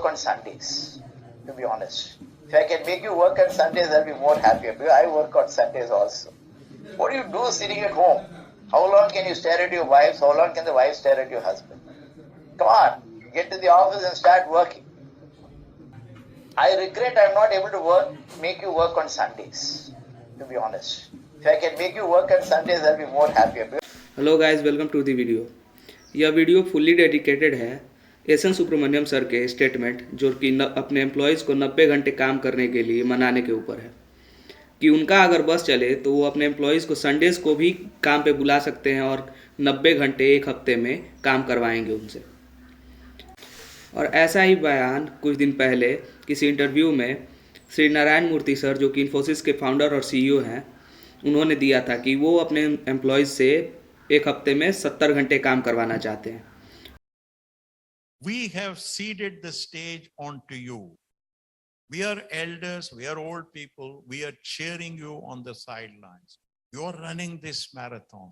work on Sundays, to be honest. If I can make you work on Sundays, I'll be more happier. Because I work on Sundays also. What do you do sitting at home? How long can you stare at your wives? How long can the wife stare at your husband? Come on, get to the office and start working. I regret I'm not able to make you work on Sundays, to be honest. If I can make you work on Sundays, I'll be more happier. Hello guys, welcome to the video. यह video fully dedicated है S N Subramanyam sir के statement जो कि अपने employees को 90 घंटे काम करने के लिए मनाने के ऊपर है कि उनका अगर बस चले तो वो अपने एम्प्लॉयज़ को संडेज़ को भी काम पे बुला सकते हैं और 90 घंटे एक हफ्ते में काम करवाएंगे उनसे। और ऐसा ही बयान कुछ दिन पहले किसी इंटरव्यू में श्री नारायण मूर्ति सर जो कि इन्फोसिस के फाउंडर और सीईओ हैं, उन्होंने दिया था कि वो अपने एम्प्लॉयज़ से एक हफ्ते में 70 घंटे काम करवाना चाहते हैं। We have ceded the stage onto you. We are elders, we are old people, we are cheering you on the sidelines. You are running this marathon.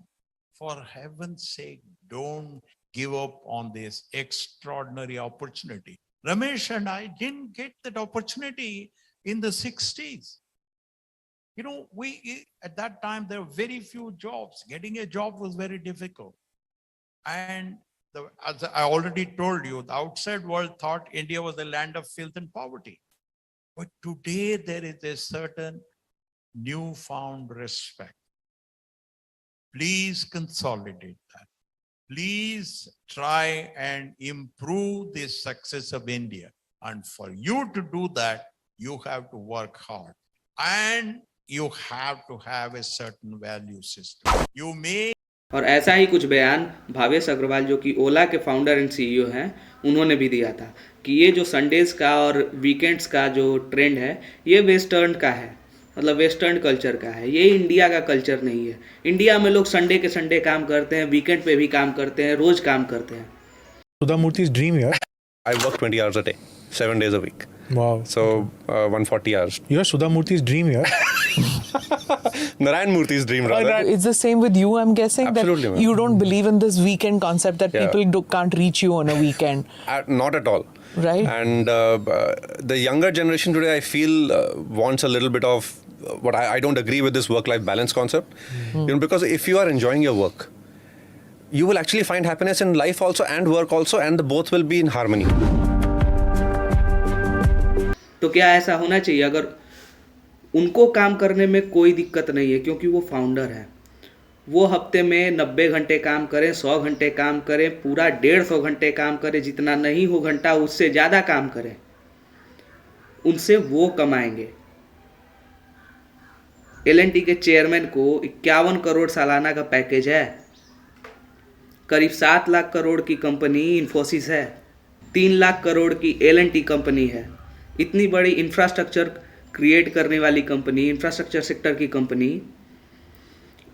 For heaven's sake, don't give up on this extraordinary opportunity. Ramesh and I didn't get that opportunity in the 60s. You know, at that time, there were very few jobs. Getting a job was very difficult. And as I already told you, the outside world thought India was a land of filth and poverty. But today, there is a certain newfound respect. Please consolidate that. Please try and improve the success of India. And for you to do that, you have to work hard. And you have to have a certain value system. You may. और ऐसा ही कुछ बयान भावेश अग्रवाल जो कि ओला के founder and CEO हैं, उन्होंने भी दिया था कि ये जो संडेज़ का और वीकेंड्स का जो ट्रेंड है ये वेस्टर्न का है, मतलब वेस्टर्न कल्चर का है, ये इंडिया का कल्चर नहीं है। इंडिया में लोग संडे के संडे काम करते हैं, वीकेंड पे भी काम करते हैं, रोज काम करते हैं। Sudha Murthy's dream here. I work 20 hours a day, 7 days a week. Wow. So 140 hours. You're Sudha Murthy's dream here. Narayan Murthy's dream rather. It's the same with you, I'm guessing. Absolutely, that you don't believe in this weekend concept that people can't reach you on a weekend. Not at all. Right. And the younger generation today, I feel, wants a little bit of what I don't agree with this work-life balance concept. You know, because if you are enjoying your work, you will actually find happiness in life also and work also, and the both will be in harmony. तो क्या ऐसा होना चाहिए? अगर उनको काम करने में कोई दिक्कत नहीं है क्योंकि वो फाउंडर है, वो हफ्ते में 90 घंटे काम करें, 100 घंटे काम करें, पूरा 150 घंटे काम करें, जितना नहीं हो घंटा उससे ज़्यादा काम करें, उनसे वो कमाएंगे। L&T के चेयरमैन को 51 करोड़ सालाना का पैकेज है, करीब 7 लाख करोड़ की कंपनी इन्फोसिस है, 3 लाख करोड़ की L&T कंपनी है। इतनी बड़ी इंफ्रास्ट्रक्चर क्रिएट करने वाली कंपनी, इंफ्रास्ट्रक्चर सेक्टर की कंपनी,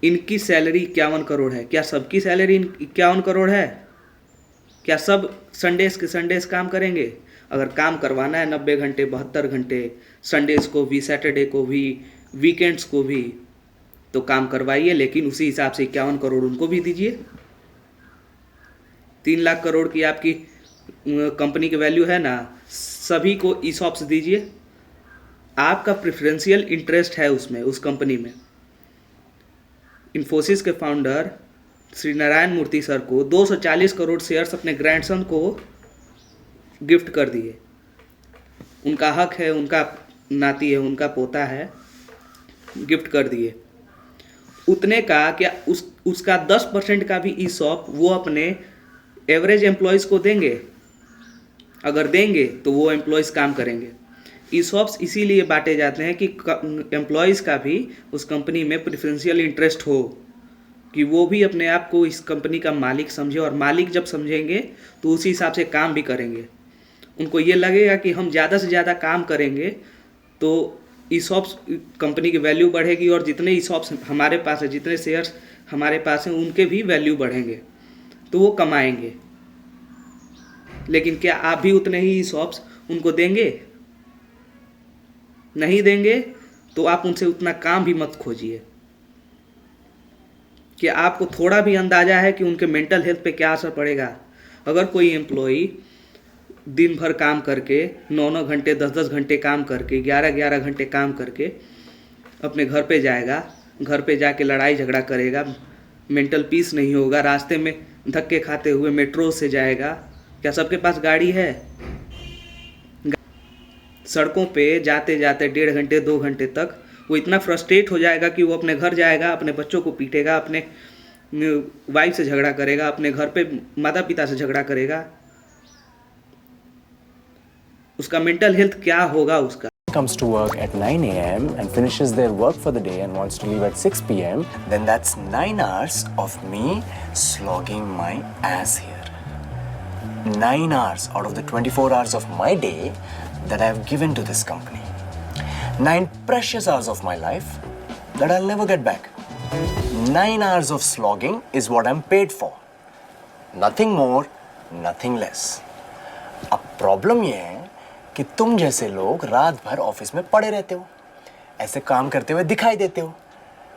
इनकी सैलरी 51 करोड़ है। क्या सबकी सैलरी 51 करोड़ है? क्या सब संडेज़ काम करेंगे? अगर काम करवाना है 90 घंटे, 72 घंटे, संडेज़ को भी, सैटरडे को भी, वीकेंड्स को भी, तो काम करवाइए, लेकिन उसी हिसाब से 51 करोड़ उनको भी दीजिए। 3 लाख करोड़ की आपकी कंपनी की वैल्यू है ना, सभी को ईसॉप्स दीजिए। आपका प्रेफरेंशियल इंटरेस्ट है उसमें, उस कंपनी में। इन्फोसिस के फाउंडर श्री नारायण मूर्ति सर को 240 करोड़ शेयर्स अपने ग्रैंडसन को गिफ्ट कर दिए। उनका हक है, उनका नाती है, उनका पोता है, गिफ्ट कर दिए। उतने का क्या उसका 10% का भी ईसॉप वो अपने एवरेज एम्प्लॉयज़ को देंगे? अगर देंगे तो वो एम्प्लॉयज़ काम करेंगे। ईसॉप्स इसीलिए बांटे जाते हैं कि एम्प्लॉयज़ का भी उस कंपनी में प्रेफरेंशियल इंटरेस्ट हो, कि वो भी अपने आप को इस कंपनी का मालिक समझे, और मालिक जब समझेंगे तो उसी हिसाब से काम भी करेंगे। उनको ये लगेगा कि हम ज़्यादा से ज़्यादा काम करेंगे तो ईसॉप्स कंपनी की वैल्यू बढ़ेगी, और जितने ईसॉप्स हमारे पास है, जितने शेयर्स हमारे पास हैं, उनके भी वैल्यू बढ़ेंगे, तो वो कमाएंगे। लेकिन क्या आप भी उतने ही ईसॉप्स उनको देंगे? नहीं देंगे तो आप उनसे उतना काम भी मत खोजिए। कि आपको थोड़ा भी अंदाजा है कि उनके मेंटल हेल्थ पे क्या असर पड़ेगा? अगर कोई एम्प्लॉई दिन भर काम करके 9-9 घंटे 10-10 घंटे काम करके 11-11 घंटे काम करके अपने घर पे जाएगा, घर पे जाके लड़ाई झगड़ा करेगा, मेंटल पीस नहीं होगा, रास्ते में धक्के खाते हुए मेट्रो से जाएगा। क्या सबके पास गाड़ी है? सड़कों पे जाते जाते 1.5 घंटे 2 घंटे तक वो इतना फ्रस्ट्रेट हो जाएगा कि वो अपने घर जाएगा, अपने बच्चों को पीटेगा, अपने वाइफ से झगड़ा करेगा, अपने घर पे माता पिता से झगड़ा करेगा। उसका मेंटल हेल्थ क्या होगा उसका? Comes to work at 9 a.m. and finishes their work for the day and wants to leave at 6 p.m., then that's 9 hours of me slogging my ass here. 9 hours out of the 24 hours of my day that I have given to this company. 9 precious hours of my life that I'll never get back. 9 hours of slogging is what I'm paid for. Nothing more, nothing less. अब problem ये है कि तुम जैसे लोग रात भर office में पड़े रहते हो, ऐसे काम करते हुए दिखाई देते हो,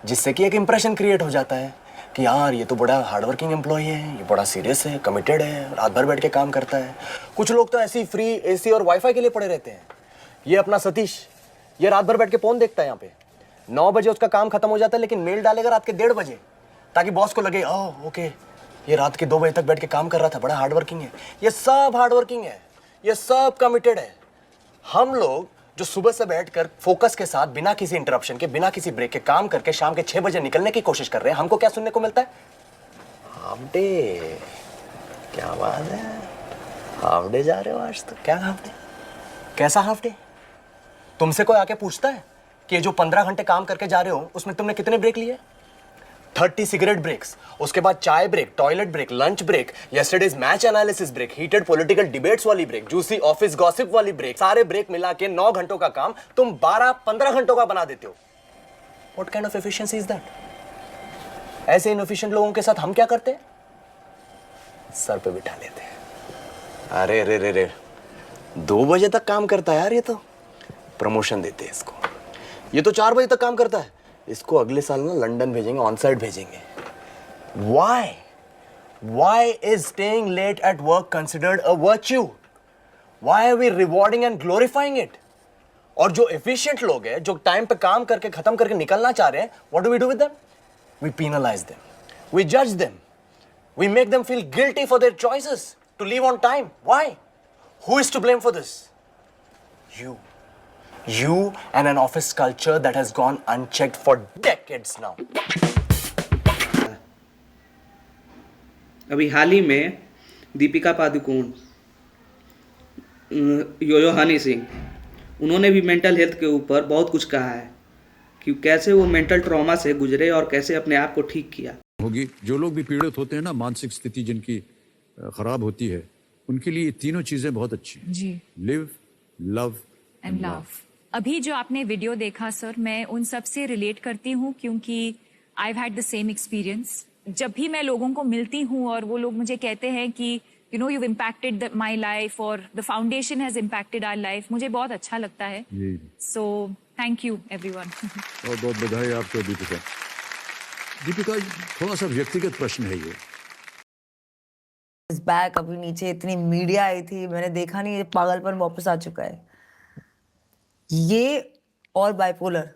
जिससे कि एक इंप्रेशन क्रिएट हो जाता है कि यार ये तो बड़ा हार्डवर्किंग एम्प्लॉय है, ये बड़ा सीरियस है, कमिटेड है, रात भर बैठ के काम करता है। कुछ लोग तो ऐसे ही फ्री एसी और वाईफाई के लिए पड़े रहते हैं। ये अपना सतीश, ये रात भर बैठ के फोन देखता है यहाँ पे। 9 बजे उसका काम खत्म हो जाता है, लेकिन मेल डालेगा रात के 1:30 बजे, ताकि बॉस को लगे ओके ये रात के 2 बजे तक बैठ के काम कर रहा था, बड़ा हार्डवर्किंग है। ये सब हार्डवर्किंग है, ये सब कमिटेड है। हम लोग जो सुबह से बैठकर फोकस के साथ बिना किसी इंटरप्शन के, बिना किसी ब्रेक के काम करके शाम के 6 बजे निकलने की कोशिश कर रहे हैं, हमको क्या सुनने को मिलता है? Half day. क्या बात है, हाफ डे जा रहे हो आज तो? क्या हाफ डे? कैसा हाफ डे? तुमसे कोई आके पूछता है कि ये जो 15 घंटे काम करके जा रहे हो उसमें तुमने कितने ब्रेक लिए? 30 सिगरेट ब्रेक्स, उसके बाद चाय break, toilet break, lunch break, yesterday's match analysis break, heated political debates वाली ब्रेक, जूसी ऑफिस गॉसिप वाली ब्रेक, सारे ब्रेक मिला के 9 घंटों का काम तुम 12-15 घंटों का बना देते हो। What kind of efficiency is that? ऐसे इनएफिशिएंट लोगों के साथ हम क्या करते हैं? सर पे बिठा लेते हैं। अरे रे रे रे 2 बजे तक काम करता है यार, ये तो प्रमोशन देते हैं इसको। ये तो 4 बजे तक काम करता है, इसको अगले साल ना लंदन भेजेंगे, ऑन साइट भेजेंगे। Why? Why is staying late at work considered a virtue? Why are we rewarding and glorifying it? और जो efficient लोग हैं, जो टाइम पे काम करके खत्म करके निकलना चाह रहे हैं, what do we do with them? We penalize them. We judge them. We make them feel guilty for their choices to leave on time. Why? Who is to blame for this? You. You and an office culture that has gone unchecked for decades now. अभी हाल ही में दीपिका पादुकोण, योयो हनी सिंह, उन्होंने भी mental health के ऊपर बहुत कुछ कहा है कि कैसे वो मेंटल ट्रॉमा से गुजरे और कैसे अपने आप को ठीक किया। होगी जो लोग भी पीड़ित होते हैं ना, मानसिक स्थिति जिनकी खराब होती है, उनके लिए तीनों चीजें बहुत अच्छी जी। Live, love and love. अभी जो आपने वीडियो देखा सर, मैं उन सब से रिलेट करती हूँ क्योंकि I have had the same experience. जब भी मैं लोगों को मिलती हूँ और वो लोग मुझे कहते हैं कि you know you impacted my life और the foundation has impacted our life, मुझे बहुत अच्छा लगता है। So thank you everyone. बहुत बहुत बधाई आपको दीपिका। दीपिका, थोड़ा सा व्यक्तिगत प्रश्न है ये। इस बैक अभी नीचे इतनी मीडिया आई थी, मैंने देखा नहीं, ये पागलपन वापस आ चुका है। ये और बाइपोलर,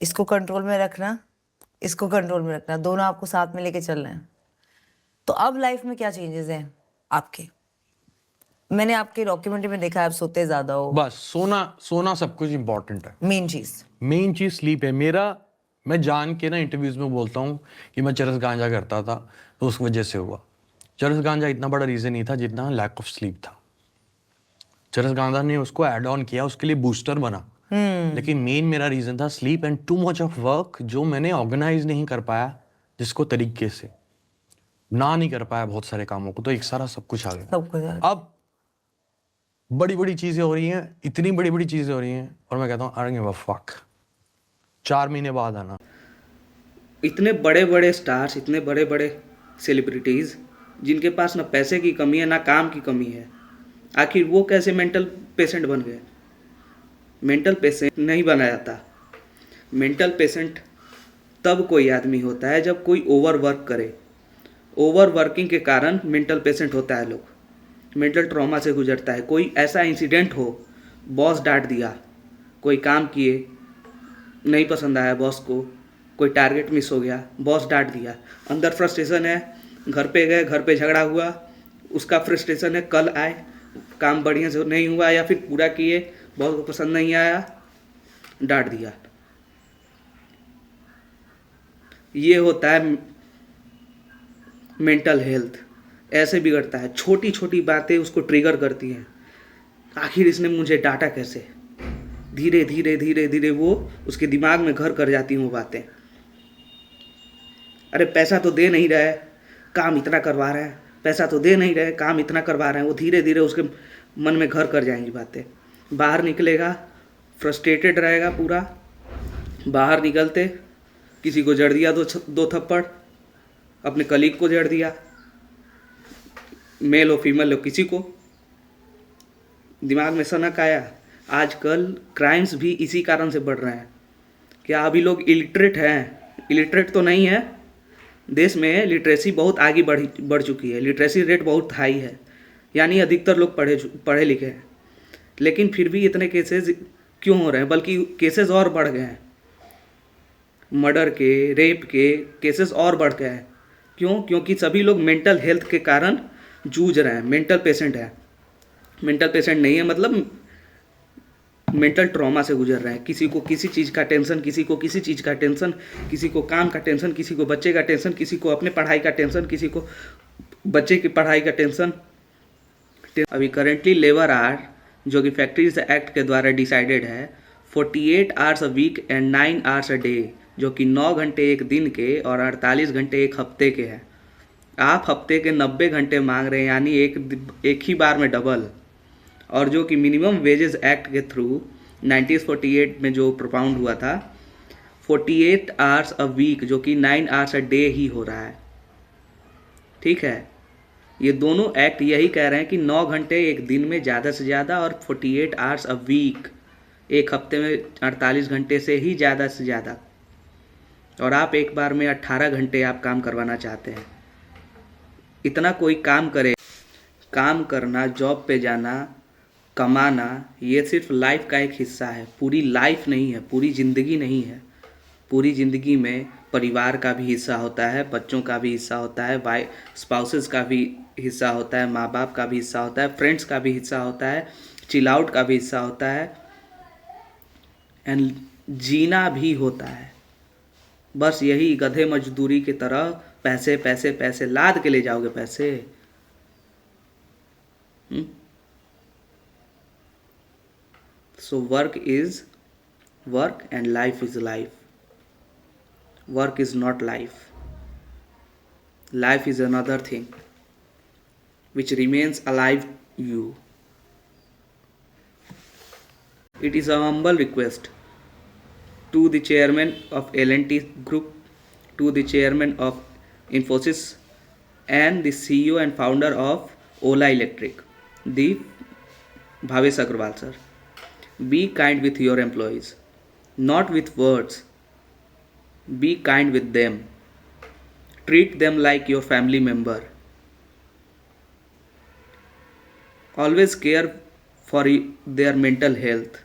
इसको कंट्रोल में रखना, इसको कंट्रोल में रखना, दोनों आपको साथ में लेके चलना है। तो अब लाइफ में क्या चेंजेस हैं आपके? मैंने आपके डॉक्यूमेंट्री में देखा है आप सोते ज्यादा हो। बस सोना सब कुछ इंपॉर्टेंट है। मेन चीज स्लीप है। मैं जान के ना इंटरव्यूज में बोलता हूँ कि मैं चरस गांजा करता था तो उस वजह से हुआ। चरस गांजा इतना बड़ा रीजन नहीं था जितना लैक ऑफ स्लीप था। चरस गांजा ने उसको एड ऑन किया, उसके लिए बूस्टर बना, लेकिन मेन मेरा रीजन था sleep and too much of work, जो मैंने ऑर्गेनाइज नहीं कर पाया, जिसको तरीके से ना नहीं कर पाया बहुत सारे कामों को, तो एक सारा सब कुछ आ गया। अब बड़ी बड़ी चीजें हो रही हैं, इतनी बड़ी बड़ी चीजें हो रही हैं, और मैं कहता हूँ I don't give a fuck. 4 महीने बाद आना। इतने बड़े बड़े स्टार्स, इतने बड़े बड़े सेलिब्रिटीज जिनके पास ना पैसे की कमी है ना काम की कमी है, आखिर वो कैसे मेंटल पेशेंट बन गए? मेंटल पेशेंट नहीं बना जाता। मेंटल पेशेंट तब कोई आदमी होता है जब कोई ओवर वर्क करे। ओवर वर्किंग के कारण मेंटल पेशेंट होता है लोग। मेंटल ट्रॉमा से गुजरता है। कोई ऐसा इंसिडेंट हो, बॉस डांट दिया, कोई काम किए नहीं पसंद आया बॉस को, कोई टारगेट मिस हो गया, बॉस डांट दिया, अंदर फ्रस्ट्रेशन है, घर पे गए, घर पे झगड़ा हुआ, उसका फ्रस्ट्रेशन है, कल आए, काम बढ़िया से नहीं हुआ या फिर पूरा किए, बॉस को पसंद नहीं आया, डांट दिया। ये होता है मेंटल हेल्थ। ऐसे बिगड़ता है, छोटी छोटी बातें उसको ट्रिगर करती हैं। आखिर इसने मुझे डांटा कैसे? धीरे धीरे धीरे धीरे वो उसके दिमाग में घर कर जाती हैं वो बातें। अरे पैसा तो दे नहीं रहा है, काम इतना करवा रहे हैं, पैसा तो दे नहीं रहे, काम इतना करवा रहे हैं। वो धीरे धीरे उसके मन में घर कर जाएंगी बातें। बाहर निकलेगा, फ्रस्ट्रेटेड रहेगा पूरा। बाहर निकलते किसी को जड़ दिया दो थप्पड़, अपने कलीग को जड़ दिया, मेल हो फीमेल हो, किसी को दिमाग में सनक आया। आजकल क्राइम्स भी इसी कारण से बढ़ रहे हैं। क्या अभी लोग इलिटरेट हैं? इलिटरेट तो नहीं है, देश में लिटरेसी बहुत आगे बढ़ चुकी है, लिटरेसी रेट बहुत हाई है, यानी अधिकतर लोग पढ़े लिखे हैं। लेकिन फिर भी इतने केसेस क्यों हो रहे हैं? बल्कि केसेस और बढ़ गए हैं, मर्डर के, रेप के केसेस और बढ़ गए हैं। क्यों? क्योंकि सभी लोग मेंटल हेल्थ के कारण जूझ रहे हैं। मेंटल पेशेंट है, मेंटल पेशेंट नहीं है मतलब मेंटल ट्रॉमा से गुजर रहे हैं। किसी को किसी चीज़ का टेंशन, किसी को किसी चीज़ का टेंशन, किसी को काम का टेंशन, किसी को बच्चे का टेंशन, किसी को अपने पढ़ाई का टेंशन, किसी को बच्चे की पढ़ाई का टेंशन। अभी करेंटली लेबर आवर जो कि फैक्ट्रीज एक्ट के द्वारा डिसाइडेड है 48 hours a week and 9 hours a day, जो कि 9 घंटे एक दिन के और 48 घंटे एक हफ्ते के हैं। आप हफ्ते के 90 घंटे मांग रहे हैं, यानी एक ही बार में डबल। और जो कि मिनिमम वेजेस एक्ट के थ्रू 1948 में जो प्रोपाउंड हुआ था 48 आवर्स अ वीक, जो कि 9 आवर्स अ डे ही हो रहा है। ठीक है, ये दोनों एक्ट यही कह रहे हैं कि 9 घंटे एक दिन में ज़्यादा से ज़्यादा और 48 आवर्स अ वीक एक हफ्ते में 48 घंटे से ही ज़्यादा से ज़्यादा। और आप एक बार में 18 घंटे आप काम करवाना चाहते हैं। इतना कोई काम करे। काम करना, जॉब पे जाना, कमाना, ये सिर्फ लाइफ का एक हिस्सा है, पूरी लाइफ नहीं है, पूरी ज़िंदगी नहीं है। पूरी ज़िंदगी में परिवार का भी हिस्सा होता है, बच्चों का भी हिस्सा होता है, स्पाउसेस का भी हिस्सा होता है, माँ बाप का भी हिस्सा होता है, फ्रेंड्स का भी हिस्सा होता है, चिल आउट का भी हिस्सा होता है, एंड जीना भी होता है। बस यही गधे मजदूरी की तरह पैसे पैसे पैसे लाद के ले जाओगे पैसे। So work is work and life is life. Work is not life. Life is another thing which remains alive you. It is a humble request to the chairman of L&T Group, to the chairman of Infosys and the CEO and founder of Ola Electric, the Bhavesh Agrawal sir. Be kind with your employees, not with words. Be kind with them. Treat them like your family member. Always care for their mental health.